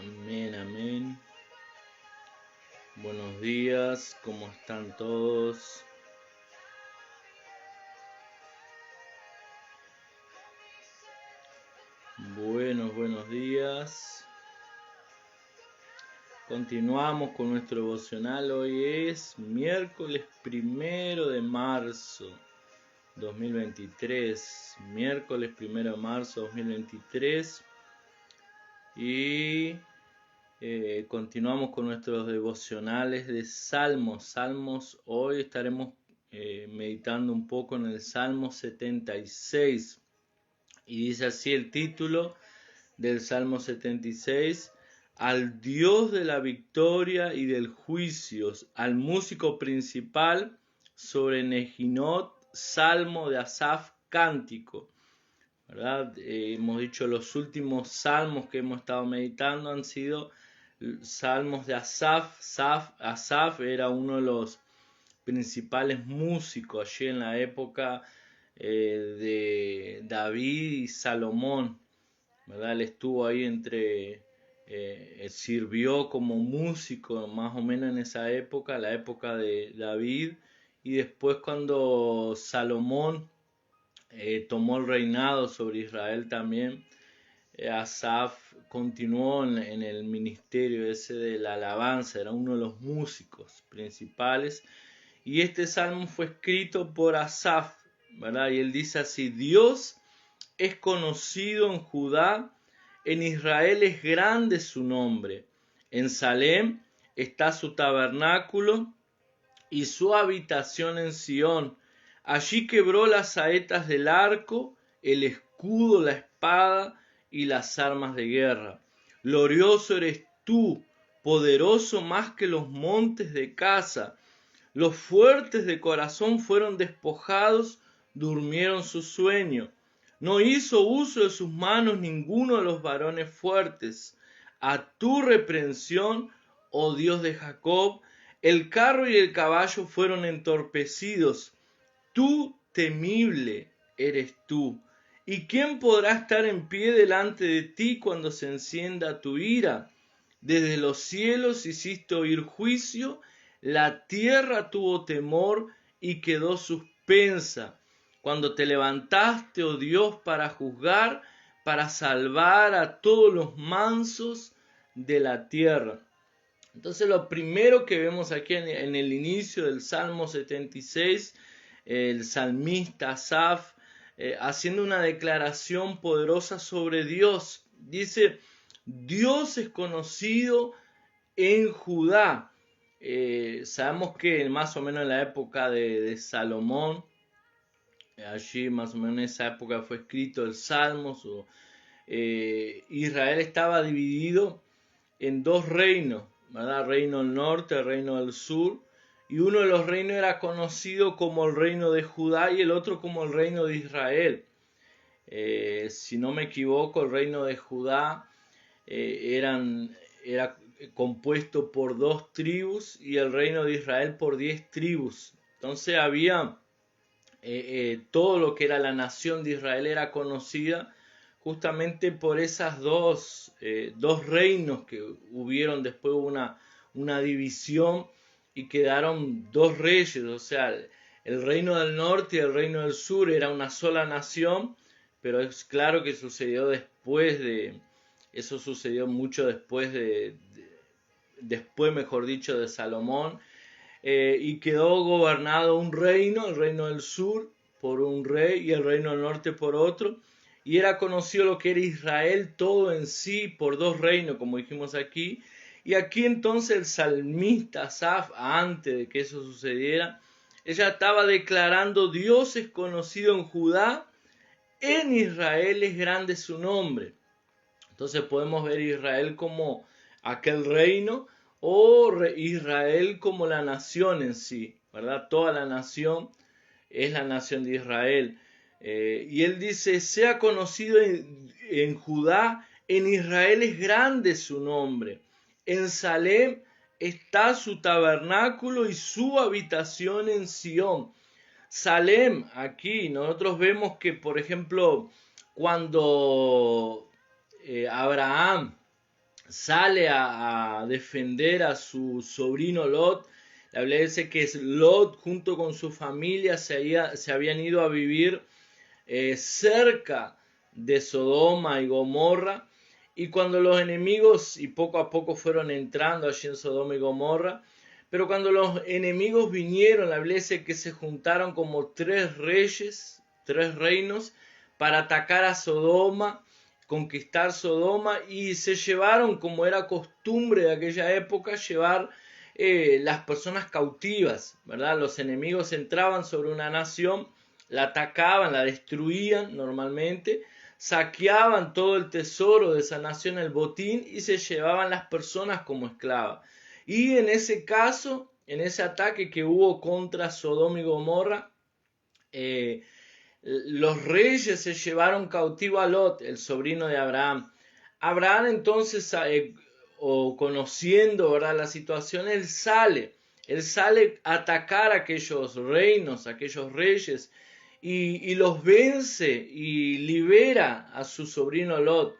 Amén, amén. Buenos días, ¿cómo están todos? Buenos días. Continuamos con nuestro devocional. Hoy es miércoles 1 de marzo 2023. Miércoles 1 de marzo 2023. Y continuamos con nuestros devocionales de Salmos. Hoy estaremos meditando un poco en el Salmo 76. Y dice así el título del Salmo 76: al Dios de la victoria y del juicio, al músico principal sobre Nejinot, salmo de Asaf, cántico. ¿Verdad? Hemos dicho los últimos salmos que hemos estado meditando han sido salmos de Asaf. Asaf era uno de los principales músicos allí en la época de David y Salomón, ¿verdad? Él estuvo ahí sirvió como músico más o menos en esa época, la época de David, y después cuando Salomón tomó el reinado sobre Israel también, Asaf continuó en el ministerio ese de la alabanza, era uno de los músicos principales, y este salmo fue escrito por Asaf, ¿verdad? Y él dice así: Dios es conocido en Judá, en Israel es grande su nombre, en Salem está su tabernáculo y su habitación en Sión. Allí quebró las saetas del arco, el escudo, la espada y las armas de guerra. Glorioso eres tú, poderoso más que los montes de Casa. Los fuertes de corazón fueron despojados, durmieron su sueño. No hizo uso de sus manos ninguno de los varones fuertes. A tu reprensión, oh Dios de Jacob, el carro y el caballo fueron entorpecidos. Tú temible eres tú. ¿Y quién podrá estar en pie delante de ti cuando se encienda tu ira? Desde los cielos hiciste oír juicio, la tierra tuvo temor y quedó suspensa. Cuando te levantaste, oh Dios, para juzgar, para salvar a todos los mansos de la tierra. Entonces lo primero que vemos aquí en el inicio del Salmo 76, el salmista Asaf haciendo una declaración poderosa sobre Dios. Dice: Dios es conocido en Judá. Sabemos que más o menos en la época de Salomón, allí más o menos en esa época fue escrito el Salmos. Israel estaba dividido en dos reinos, ¿verdad? Reino del norte, reino del sur, y uno de los reinos era conocido como el reino de Judá y el otro como el reino de Israel. Si no me equivoco, el reino de Judá era compuesto por 2 tribus y el reino de Israel por 10 tribus. Entonces había todo lo que era la nación de Israel era conocida justamente por esas dos reinos que hubieron. Después hubo una división y quedaron 2 reyes, o sea, el reino del norte y el reino del sur era una sola nación, pero es claro que sucedió eso sucedió mucho después, mejor dicho, de Salomón, y quedó gobernado un reino, el reino del sur, por un rey y el reino del norte por otro, y era conocido lo que era Israel todo en sí por 2 reinos, como dijimos aquí. Y aquí entonces el salmista Asaf, antes de que eso sucediera, ella estaba declarando: Dios es conocido en Judá, en Israel es grande su nombre. Entonces podemos ver Israel como aquel reino o Israel como la nación en sí, ¿verdad? Toda la nación es la nación de Israel. Y él dice: sea conocido en Judá, en Israel es grande su nombre. En Salem está su tabernáculo y su habitación en Sión. Salem, aquí nosotros vemos que, por ejemplo, cuando Abraham sale a defender a su sobrino Lot. La Biblia dice que Lot junto con su familia se habían ido a vivir cerca de Sodoma y Gomorra, y cuando los enemigos, y poco a poco fueron entrando allí en Sodoma y Gomorra, pero cuando los enemigos vinieron, la Biblia dice que se juntaron como 3 reyes, 3 reinos, para atacar a Sodoma, conquistar Sodoma, y se llevaron, como era costumbre de aquella época, llevar las personas cautivas, ¿verdad? Los enemigos entraban sobre una nación, la atacaban, la destruían normalmente, saqueaban todo el tesoro de esa nación, el botín, y se llevaban las personas como esclavas. Y en ese caso, en ese ataque que hubo contra Sodoma y Gomorra, los reyes se llevaron cautivo a Lot, el sobrino de Abraham. Abraham entonces, o conociendo, ¿verdad?, la situación, él sale a atacar a aquellos reinos, a aquellos reyes, y los vence y libera a su sobrino Lot.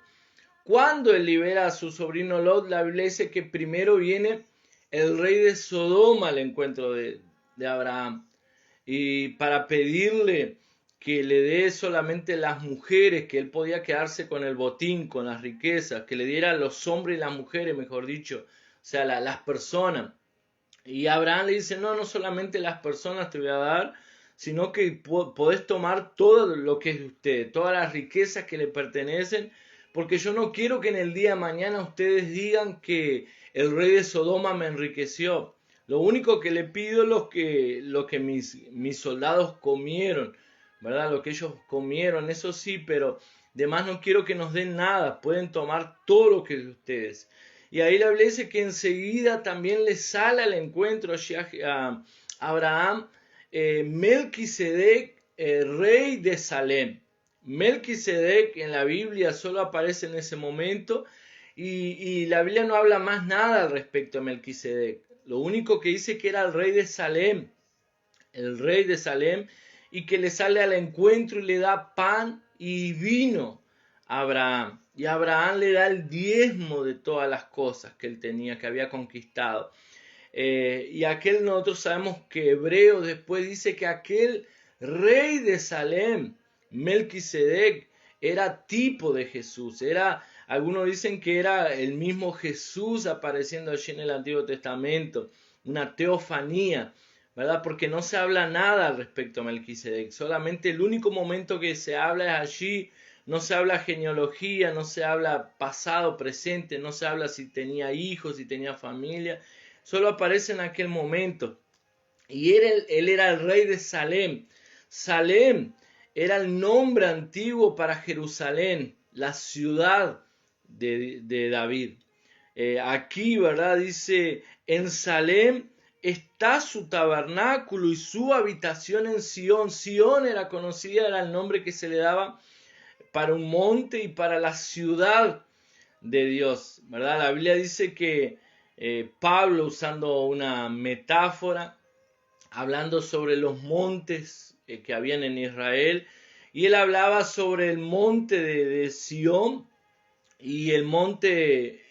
Cuando él libera a su sobrino Lot, la Biblia dice que primero viene el rey de Sodoma al encuentro de Abraham, y para pedirle que le dé solamente las mujeres, que él podía quedarse con el botín, con las riquezas, que le diera a los hombres y las mujeres, mejor dicho, o sea, las personas. Y Abraham le dice, no solamente las personas te voy a dar, sino que podés tomar todo lo que es de usted, todas las riquezas que le pertenecen, porque yo no quiero que en el día de mañana ustedes digan que el rey de Sodoma me enriqueció. Lo único que le pido es lo que mis soldados comieron, ¿verdad? Lo que ellos comieron, eso sí, pero además no quiero que nos den nada, pueden tomar todo lo que es de ustedes. Y ahí la Biblia dice que enseguida también le sale al encuentro a Abraham Melquisedec, rey de Salem. Melquisedec en la Biblia solo aparece en ese momento, y la Biblia no habla más nada al respecto a Melquisedec. Lo único que dice que era el rey de Salem, y que le sale al encuentro y le da pan y vino a Abraham. Y Abraham le da el diezmo de todas las cosas que él tenía, que había conquistado. Y nosotros sabemos que Hebreo después dice que aquel rey de Salem, Melquisedec, era tipo de Jesús. Algunos dicen que era el mismo Jesús apareciendo allí en el Antiguo Testamento, una teofanía, ¿verdad? Porque no se habla nada respecto a Melquisedec. Solamente el único momento que se habla es allí. No se habla genealogía, no se habla pasado, presente, no se habla si tenía hijos, si tenía familia. Solo aparece en aquel momento. Y él era el rey de Salem. Salem era el nombre antiguo para Jerusalén, la ciudad de David. Aquí, ¿verdad? Dice, en Salem está su tabernáculo y su habitación en Sión. Sión era conocida, era el nombre que se le daba para un monte y para la ciudad de Dios, ¿verdad? La Biblia dice que Pablo, usando una metáfora, hablando sobre los montes que habían en Israel, y él hablaba sobre el monte de Sión y el monte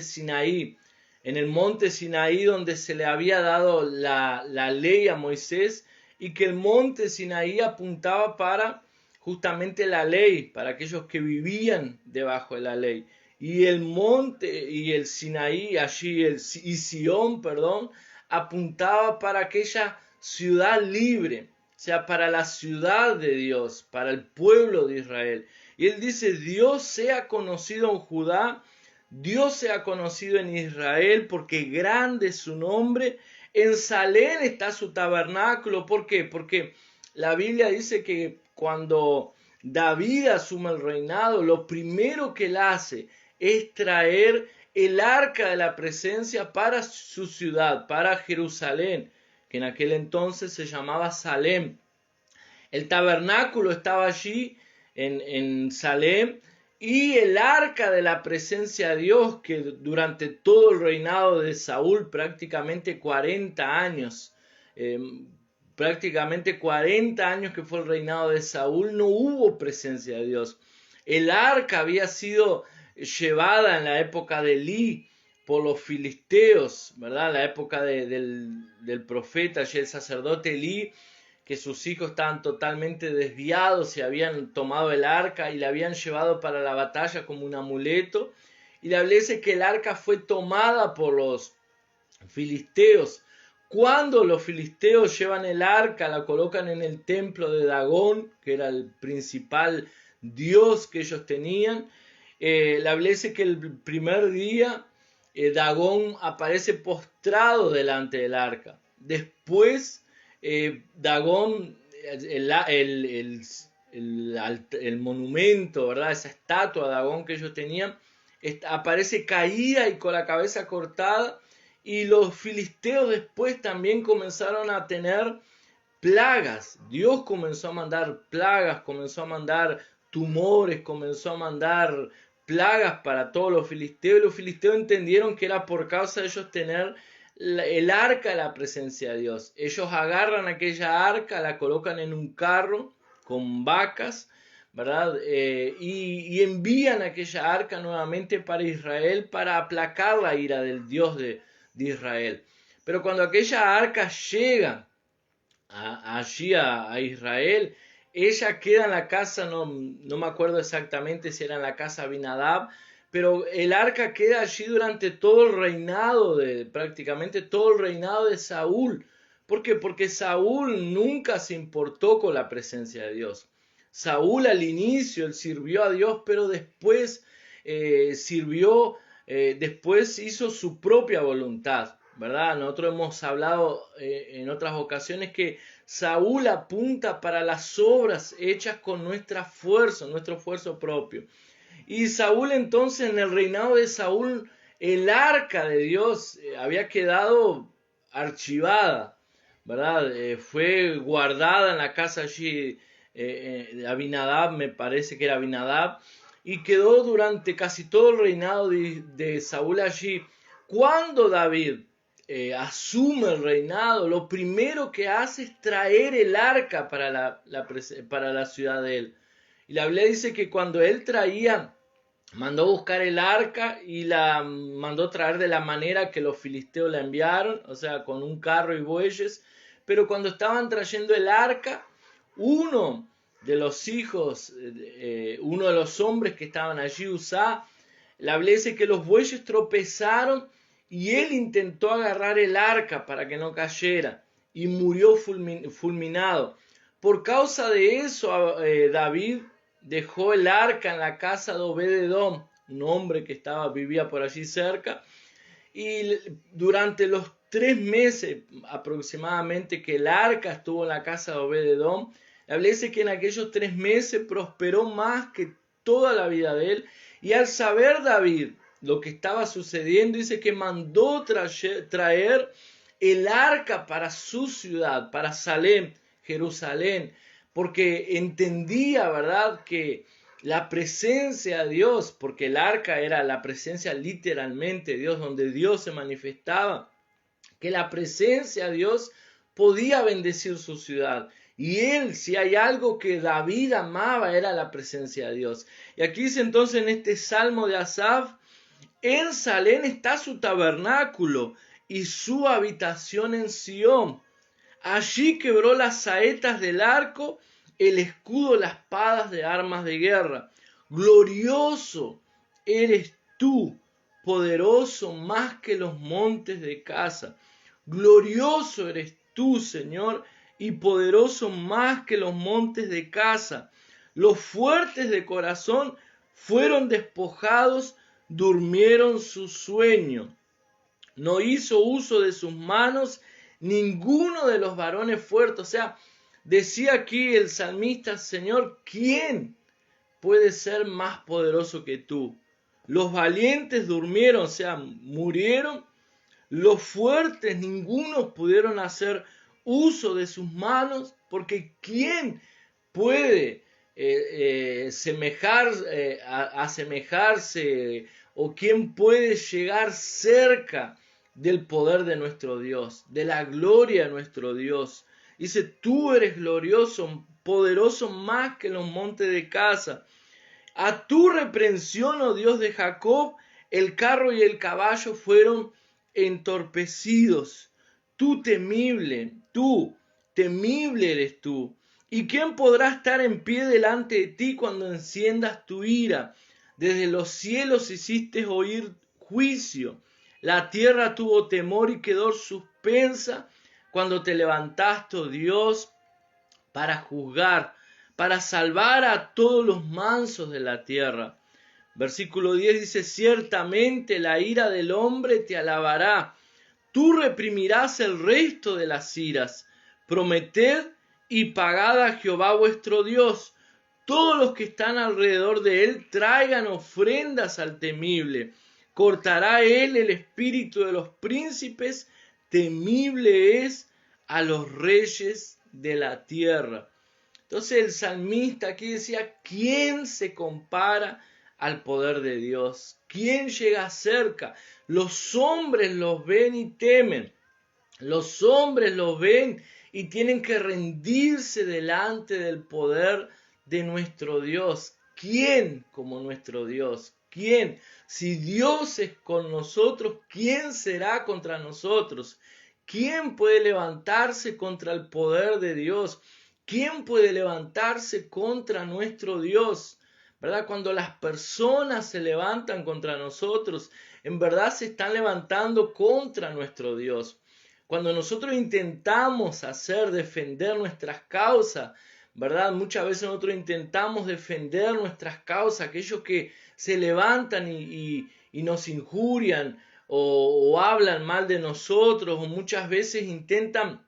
Sinaí. En el monte Sinaí, donde se le había dado la ley a Moisés, y que el monte Sinaí apuntaba para justamente la ley, para aquellos que vivían debajo de la ley. Y el monte y el Sinaí, y Sión, perdón, apuntaba para aquella ciudad libre, o sea, para la ciudad de Dios, para el pueblo de Israel. Y él dice, Dios sea conocido en Judá, Dios sea conocido en Israel, porque grande es su nombre. En Salem está su tabernáculo. ¿Por qué? Porque la Biblia dice que cuando David asume el reinado, lo primero que él hace es traer el arca de la presencia para su ciudad, para Jerusalén, que en aquel entonces se llamaba Salem. El tabernáculo estaba allí en Salem, y el arca de la presencia de Dios, que durante todo el reinado de Saúl, prácticamente 40 años, que fue el reinado de Saúl, no hubo presencia de Dios. El arca había sido llevada en la época de Elí por los filisteos, ¿verdad? La época del profeta y el sacerdote Elí, que sus hijos estaban totalmente desviados y habían tomado el arca y la habían llevado para la batalla como un amuleto. Y la Biblia dice que el arca fue tomada por los filisteos. Cuando los filisteos llevan el arca, la colocan en el templo de Dagón, que era el principal dios que ellos tenían, la Biblia dice que el primer día Dagón aparece postrado delante del arca. Después Dagón, el monumento, ¿verdad? Esa estatua de Dagón que ellos tenían, aparece caída y con la cabeza cortada. Y los filisteos después también comenzaron a tener plagas. Dios comenzó a mandar plagas, comenzó a mandar tumores, comenzó a mandar plagas para todos los filisteos. Y los filisteos entendieron que era por causa de ellos tener el arca de la presencia de Dios. Ellos agarran aquella arca, la colocan en un carro con vacas, ¿verdad? Y envían aquella arca nuevamente para Israel para aplacar la ira del Dios de Israel. Pero cuando aquella arca llega allí a Israel, ella queda en la casa, no me acuerdo exactamente si era en la casa de Abinadab, pero el arca queda allí durante todo el reinado prácticamente todo el reinado de Saúl. ¿Por qué? Porque Saúl nunca se importó con la presencia de Dios. Saúl al inicio, él sirvió a Dios, pero después después hizo su propia voluntad, ¿verdad? Nosotros hemos hablado en otras ocasiones que Saúl apunta para las obras hechas con nuestra fuerza, nuestro esfuerzo propio. Y Saúl entonces, en el reinado de Saúl, el arca de Dios había quedado archivada, ¿verdad? Fue guardada en la casa allí de Abinadab, me parece que era Abinadab, y quedó durante casi todo el reinado de Saúl allí. Cuando David asume el reinado, lo primero que hace es traer el arca para la ciudad de él. Y la Biblia dice que cuando él mandó buscar el arca y la mandó traer de la manera que los filisteos la enviaron, o sea, con un carro y bueyes. Pero cuando estaban trayendo el arca, uno de los hijos, uno de los hombres que estaban allí, Uzá, la Biblia dice que los bueyes tropezaron y él intentó agarrar el arca para que no cayera y murió fulminado. Por causa de eso, David dejó el arca en la casa de Obed-edom, un hombre que vivía por allí cerca, y durante los 3 meses aproximadamente que el arca estuvo en la casa de Obed-edom, la Biblia dice que en aquellos 3 meses prosperó más que toda la vida de él. Y al saber David lo que estaba sucediendo, dice que mandó traer el arca para su ciudad, para Salem, Jerusalén, porque entendía, ¿verdad?, que la presencia de Dios, porque el arca era la presencia literalmente de Dios, donde Dios se manifestaba, que la presencia de Dios podía bendecir su ciudad. Y él, si hay algo que David amaba, era la presencia de Dios. Y aquí dice entonces en este salmo de Asaf, en Salem está su tabernáculo y su habitación en Sión. Allí quebró las saetas del arco, el escudo, las espadas de armas de guerra. Glorioso eres tú, poderoso más que los montes de Casa. Glorioso eres tú, Señor, y poderoso más que los montes de Casa. Los fuertes de corazón fueron despojados, durmieron su sueño. No hizo uso de sus manos ninguno de los varones fuertes. O sea, decía aquí el salmista, Señor, ¿quién puede ser más poderoso que tú? Los valientes durmieron, o sea, murieron. Los fuertes, ninguno pudieron hacer uso de sus manos, porque ¿quién puede asemejarse o quién puede llegar cerca del poder de nuestro Dios, de la gloria de nuestro Dios? Dice, tú eres glorioso, poderoso más que los montes de Casa. A tu reprensión, oh Dios de Jacob, el carro y el caballo fueron entorpecidos. Tú temible eres tú. ¿Y quién podrá estar en pie delante de ti cuando enciendas tu ira? Desde los cielos hiciste oír juicio. La tierra tuvo temor y quedó suspensa cuando te levantaste, oh Dios, para juzgar, para salvar a todos los mansos de la tierra. Versículo 10 dice, ciertamente la ira del hombre te alabará. Tú reprimirás el resto de las iras. Prometed y pagad a Jehová vuestro Dios. Todos los que están alrededor de él traigan ofrendas al temible. Cortará él el espíritu de los príncipes. Temible es a los reyes de la tierra. Entonces el salmista aquí decía, ¿quién se compara al poder de Dios? ¿Quién llega cerca? Los hombres los ven y temen. Los hombres los ven y tienen que rendirse delante del poder de nuestro Dios. ¿Quién como nuestro Dios? ¿Quién? Si Dios es con nosotros, ¿quién será contra nosotros? ¿Quién puede levantarse contra el poder de Dios? ¿Quién puede levantarse contra nuestro Dios? ¿Verdad? Cuando las personas se levantan contra nosotros, en verdad se están levantando contra nuestro Dios. Cuando nosotros intentamos defender nuestras causas, ¿verdad? Muchas veces nosotros intentamos defender nuestras causas, aquellos que se levantan y nos injurian o hablan mal de nosotros, o muchas veces intentan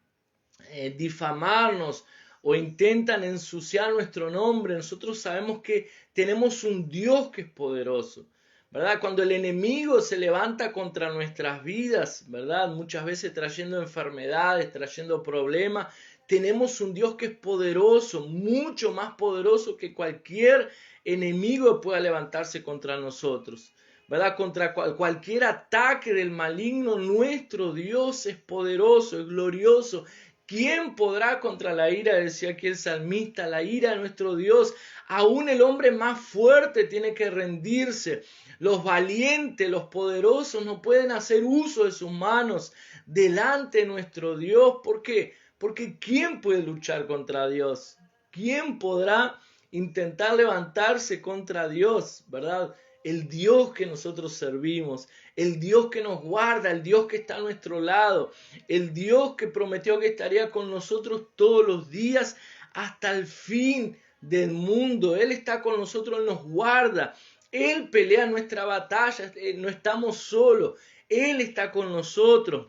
difamarnos o intentan ensuciar nuestro nombre. Nosotros sabemos que tenemos un Dios que es poderoso, ¿verdad? Cuando el enemigo se levanta contra nuestras vidas, ¿verdad? Muchas veces trayendo enfermedades, trayendo problemas, tenemos un Dios que es poderoso, mucho más poderoso que cualquier enemigo que pueda levantarse contra nosotros, ¿verdad? Contra cualquier ataque del maligno, nuestro Dios es poderoso, es glorioso. ¿Quién podrá contra la ira? Decía aquí el salmista, la ira de nuestro Dios. Aún el hombre más fuerte tiene que rendirse. Los valientes, los poderosos no pueden hacer uso de sus manos delante de nuestro Dios. ¿Por qué? Porque ¿quién puede luchar contra Dios? ¿Quién podrá intentar levantarse contra Dios? ¿Verdad? El Dios que nosotros servimos, el Dios que nos guarda, el Dios que está a nuestro lado, el Dios que prometió que estaría con nosotros todos los días hasta el fin del mundo. Él está con nosotros, Él nos guarda, Él pelea nuestra batalla, no estamos solos, Él está con nosotros.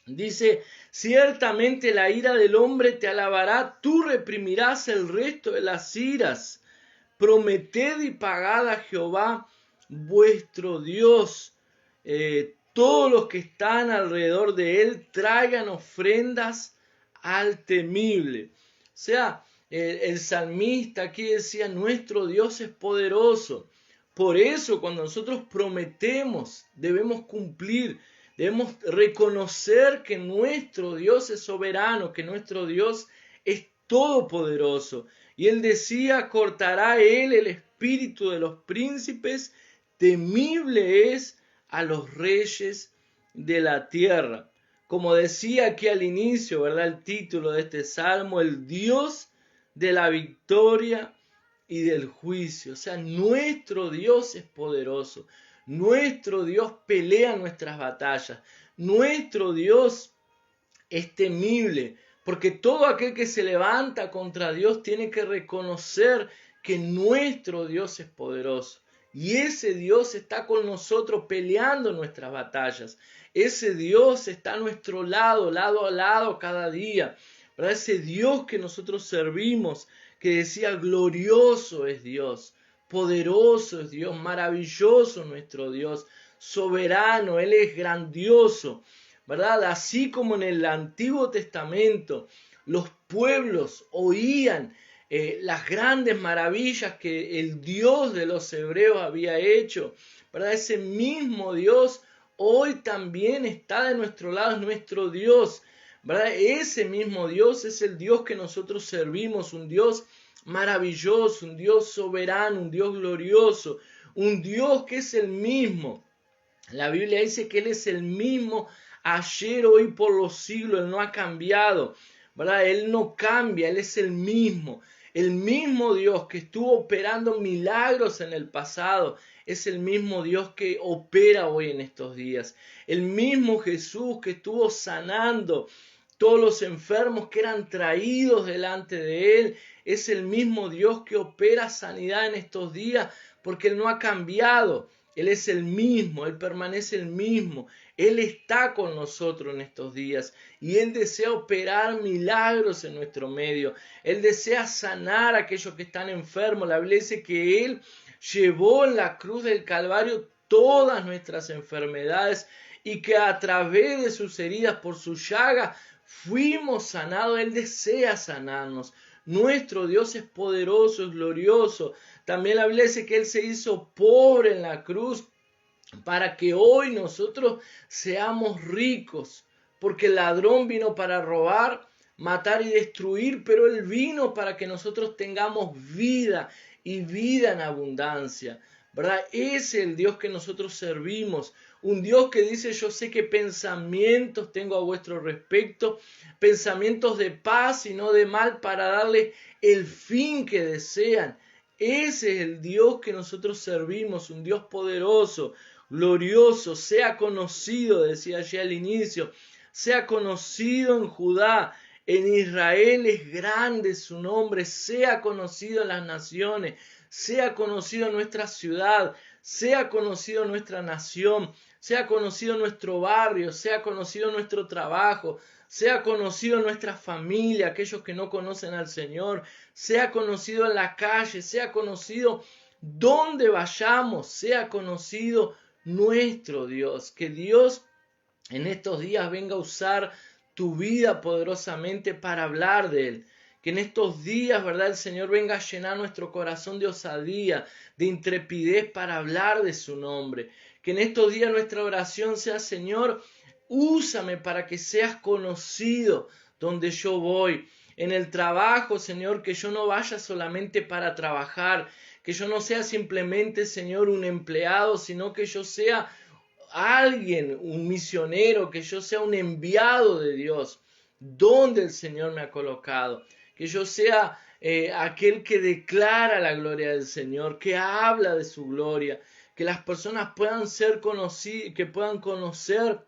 Dice, ciertamente la ira del hombre te alabará, tú reprimirás el resto de las iras. Prometed y pagad a Jehová vuestro Dios. Todos los que están alrededor de él traigan ofrendas al temible. O sea, el salmista aquí decía, nuestro Dios es poderoso. Por eso cuando nosotros prometemos, debemos cumplir. Debemos reconocer que nuestro Dios es soberano, que nuestro Dios es todopoderoso. Y él decía, cortará él el espíritu de los príncipes, temible es a los reyes de la tierra. Como decía aquí al inicio, ¿verdad? El título de este salmo, el Dios de la victoria y del juicio. O sea, nuestro Dios es poderoso. Nuestro Dios pelea nuestras batallas. Nuestro Dios es temible. Porque todo aquel que se levanta contra Dios tiene que reconocer que nuestro Dios es poderoso. Y ese Dios está con nosotros peleando nuestras batallas. Ese Dios está a nuestro lado, lado a lado cada día. ¿Verdad? Ese Dios que nosotros servimos, que decía glorioso es Dios, poderoso es Dios, maravilloso nuestro Dios, soberano, Él es grandioso. ¿Verdad? Así como en el Antiguo Testamento los pueblos oían las grandes maravillas que el Dios de los hebreos había hecho, ¿verdad? Ese mismo Dios hoy también está de nuestro lado, es nuestro Dios, ¿verdad? Ese mismo Dios es el Dios que nosotros servimos, un Dios maravilloso, un Dios soberano, un Dios glorioso, un Dios que es el mismo. La Biblia dice que Él es el mismo ayer, hoy, por los siglos. Él no ha cambiado, ¿verdad? Él no cambia, Él es el mismo. El mismo Dios que estuvo operando milagros en el pasado es el mismo Dios que opera hoy en estos días. El mismo Jesús que estuvo sanando todos los enfermos que eran traídos delante de Él es el mismo Dios que opera sanidad en estos días, porque Él no ha cambiado. Él es el mismo, Él permanece el mismo. Él está con nosotros en estos días y Él desea operar milagros en nuestro medio. Él desea sanar a aquellos que están enfermos. La Biblia dice que Él llevó en la cruz del Calvario todas nuestras enfermedades y que a través de sus heridas, por su llaga, fuimos sanados. Él desea sanarnos. Nuestro Dios es poderoso, es glorioso. También la Biblia dice que Él se hizo pobre en la cruz para que hoy nosotros seamos ricos. Porque el ladrón vino para robar, matar y destruir, pero Él vino para que nosotros tengamos vida y vida en abundancia. ¿Verdad? Ese es el Dios que nosotros servimos. Un Dios que dice: yo sé qué pensamientos tengo a vuestro respecto, pensamientos de paz y no de mal, para darle el fin que desean. Ese es el Dios que nosotros servimos, un Dios poderoso, glorioso. Sea conocido, decía allí al inicio, sea conocido en Judá. En Israel es grande su nombre, sea conocido en las naciones, sea conocido en nuestra ciudad, sea conocido en nuestra nación, sea conocido en nuestro barrio, sea conocido en nuestro trabajo, sea conocido en nuestra familia, aquellos que no conocen al Señor, sea conocido en la calle, sea conocido donde vayamos, sea conocido nuestro Dios. Que Dios en estos días venga a usar tu vida poderosamente para hablar de Él. Que en estos días, ¿verdad?, el Señor venga a llenar nuestro corazón de osadía, de intrepidez para hablar de su nombre. Que en estos días nuestra oración sea: Señor, úsame para que seas conocido donde yo voy. En el trabajo, Señor, que yo no vaya solamente para trabajar, que yo no sea simplemente, Señor, un empleado, sino que yo sea alguien, un misionero, que yo sea un enviado de Dios, donde el Señor me ha colocado, que yo sea aquel que declara la gloria del Señor, que habla de su gloria, que las personas puedan ser conocidas, que puedan conocer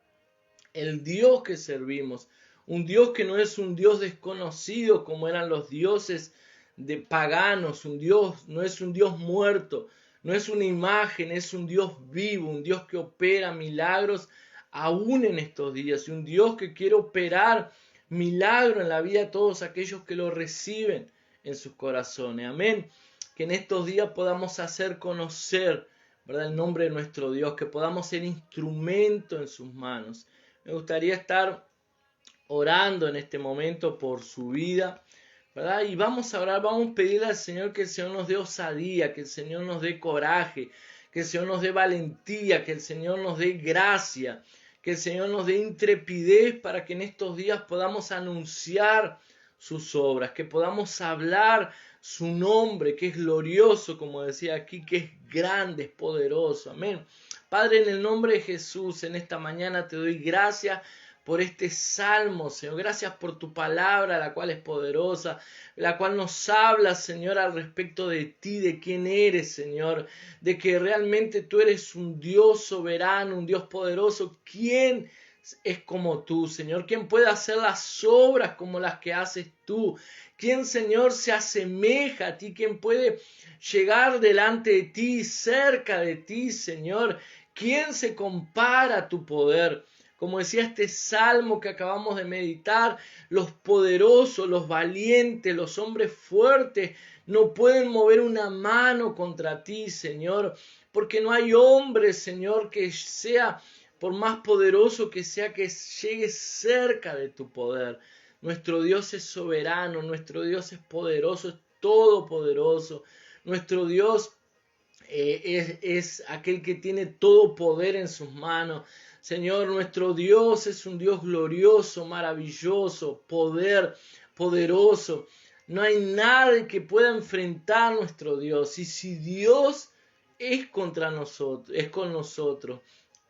el Dios que servimos, un Dios que no es un Dios desconocido como eran los dioses de paganos, un Dios, no es un Dios muerto, no es una imagen, es un Dios vivo, un Dios que opera milagros aún en estos días, y un Dios que quiere operar milagro en la vida de todos aquellos que lo reciben en sus corazones. Amén. Que en estos días podamos hacer conocer, ¿verdad?, el nombre de nuestro Dios, que podamos ser instrumento en sus manos. Me gustaría estar orando en este momento por su vida, ¿verdad? Y vamos a orar, vamos a pedirle al Señor que el Señor nos dé osadía, que el Señor nos dé coraje, que el Señor nos dé valentía, que el Señor nos dé gracia, que el Señor nos dé intrepidez para que en estos días podamos anunciar sus obras, que podamos hablar su nombre, que es glorioso, como decía aquí, que es grande, es poderoso. Amén. Padre, en el nombre de Jesús, en esta mañana te doy gracias por este salmo, Señor. Gracias por tu palabra, la cual es poderosa, la cual nos habla, Señor, al respecto de ti, de quién eres, Señor, de que realmente tú eres un Dios soberano, un Dios poderoso. ¿Quién es como tú, Señor? ¿Quién puede hacer las obras como las que haces tú? ¿Quién, Señor, se asemeja a ti? ¿Quién puede llegar delante de ti, cerca de ti, Señor? ¿Quién se compara a tu poder? Como decía este salmo que acabamos de meditar, los poderosos, los valientes, los hombres fuertes no pueden mover una mano contra ti, Señor, porque no hay hombre, Señor, que sea, por más poderoso que sea, que llegue cerca de tu poder. Nuestro Dios es soberano, nuestro Dios es poderoso, es todopoderoso. Nuestro Dios es aquel que tiene todo poder en sus manos. Señor, nuestro Dios es un Dios glorioso, maravilloso, poderoso. No hay nada que pueda enfrentar a nuestro Dios. Y si Dios es contra nosotros, es con nosotros,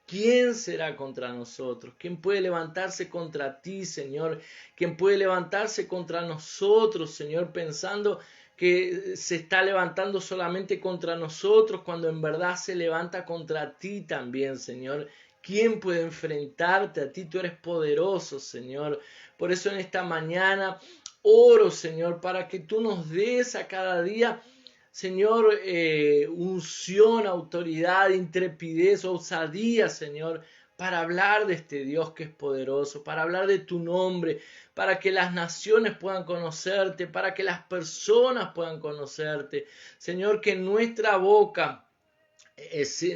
¿quién será contra nosotros? ¿Quién puede levantarse contra ti, Señor? ¿Quién puede levantarse contra nosotros, Señor, pensando que se está levantando solamente contra nosotros cuando en verdad se levanta contra ti también, Señor? ¿Quién puede enfrentarte a ti? Tú eres poderoso, Señor. Por eso en esta mañana oro, Señor, para que tú nos des a cada día, Señor, unción, autoridad, intrepidez, osadía, Señor, para hablar de este Dios que es poderoso, para hablar de tu nombre, para que las naciones puedan conocerte, para que las personas puedan conocerte. Señor, que nuestra boca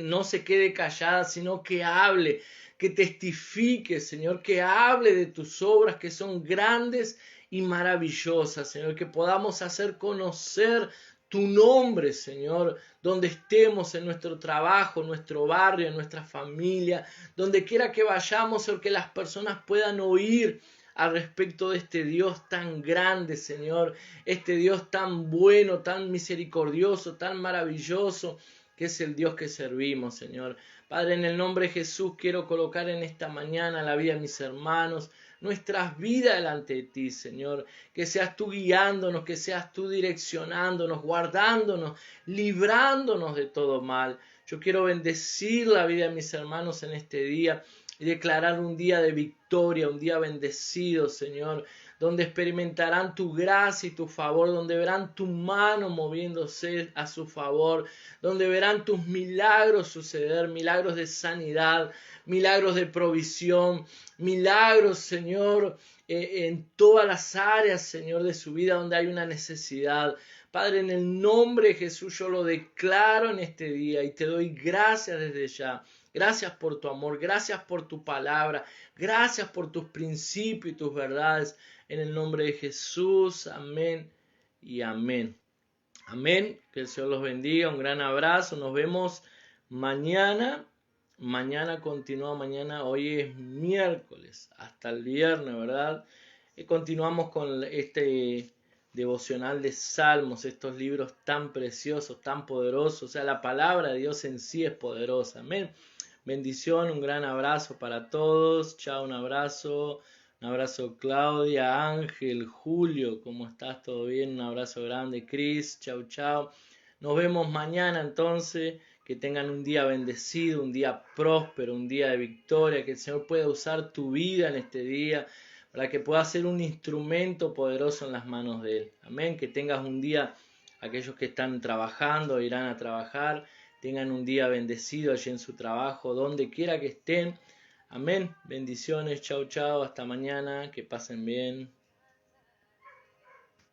no se quede callada, sino que hable, que testifique, Señor, que hable de tus obras que son grandes y maravillosas, Señor, que podamos hacer conocer tu nombre, Señor, donde estemos, en nuestro trabajo, en nuestro barrio, en nuestra familia, donde quiera que vayamos, Señor, que las personas puedan oír al respecto de este Dios tan grande, Señor, este Dios tan bueno, tan misericordioso, tan maravilloso, que es el Dios que servimos, Señor. Padre, en el nombre de Jesús quiero colocar en esta mañana la vida de mis hermanos, nuestras vidas delante de ti, Señor. Que seas tú guiándonos, que seas tú direccionándonos, guardándonos, librándonos de todo mal. Yo quiero bendecir la vida de mis hermanos en este día y declarar un día de victoria, un día bendecido, Señor, donde experimentarán tu gracia y tu favor, donde verán tu mano moviéndose a su favor, donde verán tus milagros suceder, milagros de sanidad, milagros de provisión, milagros, Señor, en todas las áreas, Señor, de su vida donde hay una necesidad. Padre, en el nombre de Jesús yo lo declaro en este día y te doy gracias desde ya. Gracias por tu amor, gracias por tu palabra, gracias por tus principios y tus verdades. En el nombre de Jesús, amén y amén. Amén, que el Señor los bendiga, un gran abrazo, nos vemos mañana. Mañana continúa, mañana, hoy es miércoles, hasta el viernes, ¿verdad? Y continuamos con este devocional de Salmos, estos libros tan preciosos, tan poderosos, o sea, la palabra de Dios en sí es poderosa, amén. Bendición, un gran abrazo para todos, chao, un abrazo Claudia, Ángel, Julio, ¿cómo estás? ¿Todo bien? Un abrazo grande, Cris, chao, chao. Nos vemos mañana entonces. Que tengan un día bendecido, un día próspero, un día de victoria, que el Señor pueda usar tu vida en este día para que puedas ser un instrumento poderoso en las manos de Él. Amén, que tengas un día, aquellos que están trabajando, irán a trabajar, tengan un día bendecido allí en su trabajo, donde quiera que estén. Amén, bendiciones, chao, chao, hasta mañana, que pasen bien.